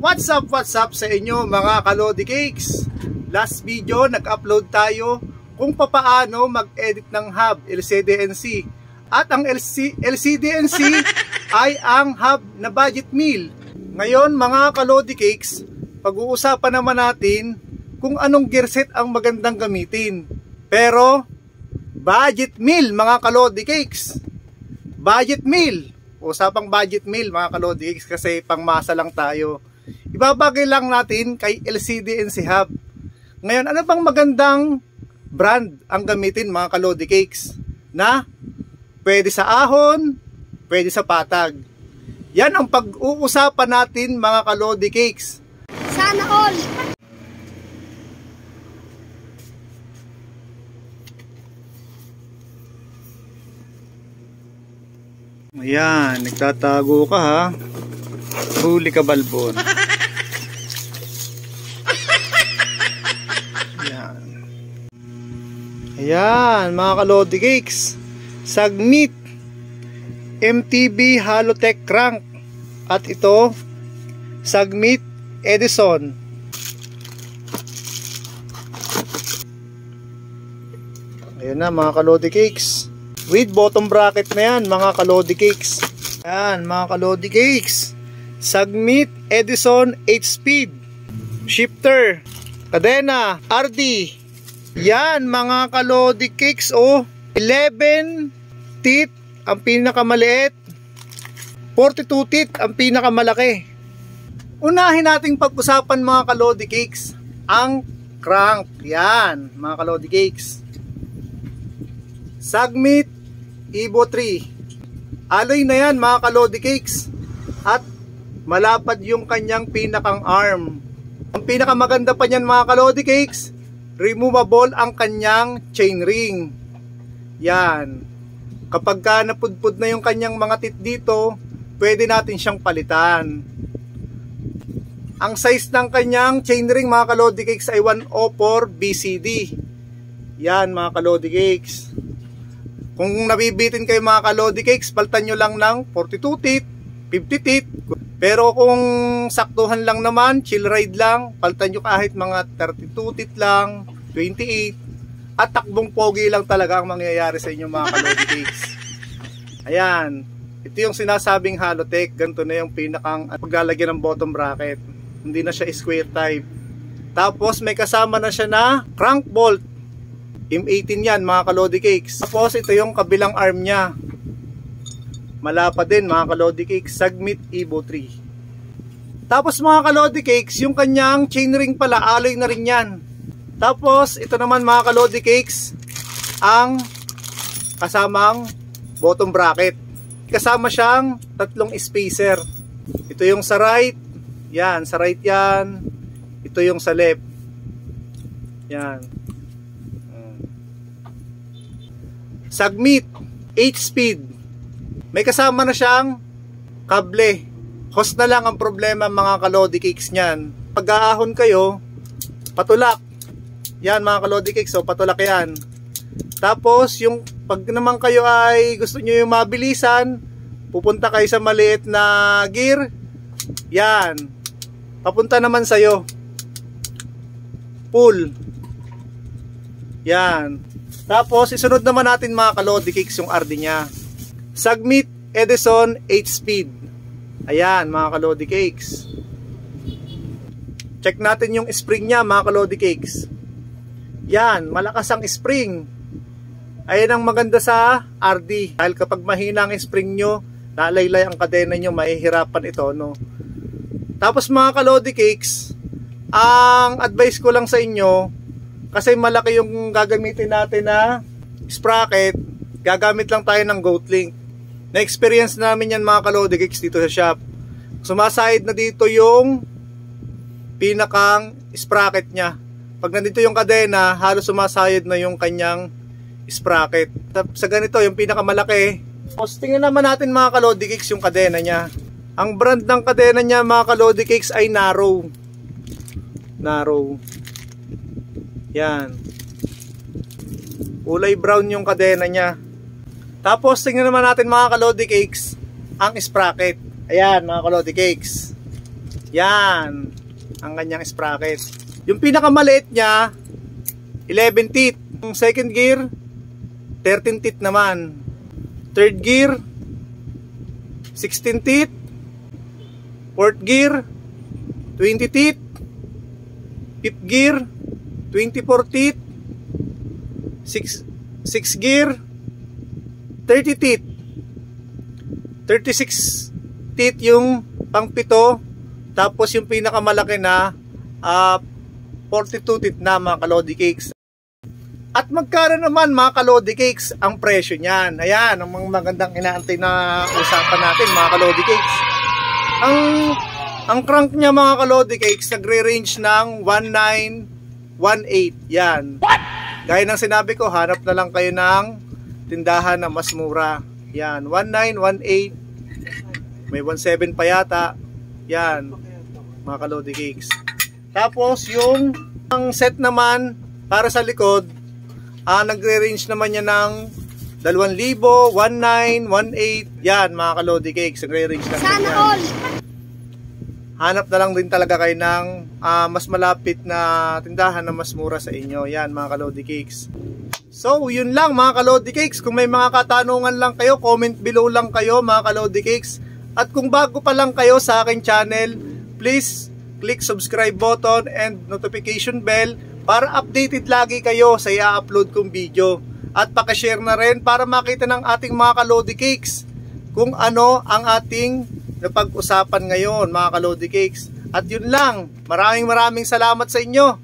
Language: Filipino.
What's up sa inyo mga Kalodi Cakes? Last video nag-upload tayo kung papaano mag-edit ng hub LCD-NC. At ang LCD-NC ay ang hub na budget meal. Ngayon mga Kalodi Cakes, pag-uusapan naman natin kung anong gearset ang magandang gamitin. Pero budget meal mga Kalodi Cakes. Budget meal. Usapang budget meal mga Kalodi Cakes kasi pangmasa lang tayo. Ibabagay lang natin kay LCD-NC hub. Ngayon, ano bang magandang brand ang gamitin mga Kalodi Cakes? Na pwede sa ahon, pwede sa patag. Yan ang pag-uusapan natin mga Kalodi Cakes. Sana all! Ayan, nagtatago ka ha. Huli ka balbon. Ayan. Ayan mga Kalodi Cakes. Sagmit MTB Halotech crank. At ito Sagmit Edison. Ayan na mga Kalodi Cakes. With bottom bracket na yan mga Kalodi Cakes. Ayan mga Kalodi Cakes. Sagmit Edison 8-speed. Shifter. Kadena. RD. Yan mga Kalodi Cakes. 11 teeth ang pinakamaliit. 42 teeth ang pinakamalaki. Unahin nating pag-usapan mga Kalodi Cakes ang crank. Yan mga Kalodi Cakes. Sagmit Evo 3. Alloy na yan mga Kalodi Cakes. At malapad yung kanyang pinakang arm. Ang pinakamaganda pa niyan mga Kalodi Cakes, removable ang kanyang chainring. Yan. Kapag ka napudpud na yung kanyang mga tit dito, pwede natin siyang palitan. Ang size ng kanyang chainring mga Kalodi Cakes ay 104 BCD. Yan mga Kalodi Cakes. Kung nabibitin kayo mga Kalodi Cakes, palitan nyo lang ng 42 teeth, 50 teeth. Pero kung saktuhan lang naman, chill ride lang, palitan nyo kahit mga 32 teeth lang, 28. At takbong pogi lang talaga ang mangyayari sa inyo mga Kalodi Cakes. Ayan. Ito yung sinasabing Halotech. Ganito na yung pinakang paglalagyan ng bottom bracket. Hindi na siya square type. Tapos may kasama na siya na crank bolt. M18 yan mga Kalodi Cakes. Tapos ito yung kabilang arm nya. Malapad din mga Kalodi Cakes. Sagmit Evo 3. Tapos mga Kalodi Cakes, yung kanyang chainring pala, alloy na rin yan. Tapos ito naman mga Kalodi Cakes, ang kasamang bottom bracket. Kasama siyang tatlong spacer. Ito yung sa right. Yan, sa right yan. Ito yung sa left. Yan. Sagmit 8-speed. May kasama na siyang kable. Hose na lang ang problema mga Kalodi Cakes niyan. Pag aahon kayo, patulak. Yan mga Kalodi Cakes, so patulak yan. Tapos yung pag naman kayo ay gusto nyo yung mabilisan, pupunta kayo sa maliit na gear. Yan. Papunta naman sa'yo. Pull. Yan. Tapos isunod naman natin mga Kalodi Cakes yung RD nya. Sagmit Edison 8-speed. Ayan mga Kalodi Cakes. Check natin yung spring nya mga Kalodi Cakes. Yan, malakas ang spring. Ayan ang maganda sa RD. Dahil kapag mahina ang spring nyo, lalaylay ang kadena nyo, mahihirapan ito no. Tapos mga Kalodi Cakes, ang advice ko lang sa inyo, kasi malaki yung gagamitin natin na sprocket, gagamit lang tayo ng Goat Link. Na-experience namin yan mga Kalodi Cakes dito sa shop. Sumasahid na dito yung pinakang sprocket nya. Pag nandito yung kadena, halos sumasahid na yung kanyang sprocket. Sa ganito, yung pinakamalaki. Tapos tingnan naman natin mga Kalodi Cakes yung kadena nya. Ang brand ng kadena nya mga Kalodi Cakes ay Narrow. Narrow. Yan. Kulay brown yung kadena nya. Tapos tingnan naman natin mga Kalodi Cakes ang sprocket. Ayan mga Kalodi Cakes. Yan ang kanyang sprocket. Yung pinakamaliit niya 11 teeth. Yung second gear 13 teeth naman. Third gear 16 teeth. Fourth gear 20 teeth. Fifth gear 24 teeth. Sixth gear 30 teeth. 36 teeth yung pangpito. Tapos yung pinakamalaki na 42 teeth na mga kalodi cakes. At magkano naman mga kalodi cakes ang presyo niyan? Ayan, ang mga magandang inaantay na usapan natin mga kalodi cakes. Ang crank niya mga kalodi cakes nagre-range ng 1918. Yan. Gaya ng sinabi ko, hanap na lang kayo ng tindahan na mas mura. Yan, 1918. May 17 pa yata. Yan, mga kalodi cakes. Tapos yung ang set naman para sa likod, nagre-range naman niya ng 2,000, 19, 18. Yan mga kalodi cakes, nagre-range lang. Sana all. Hanap na lang din talaga kayo ng mas malapit na tindahan na mas mura sa inyo. Yan mga kalodi cakes. So yun lang mga kalodi cakes. Kung may mga katanungan lang kayo, comment below lang kayo mga kalodi cakes. At kung bago pa lang kayo sa aking channel, please click subscribe button and notification bell para updated lagi kayo sa i-upload kong video. At pakishare na rin para makita ng ating mga kalodi cakes kung ano ang ating napag-usapan ngayon mga kalodi cakes. At yun lang, maraming salamat sa inyo.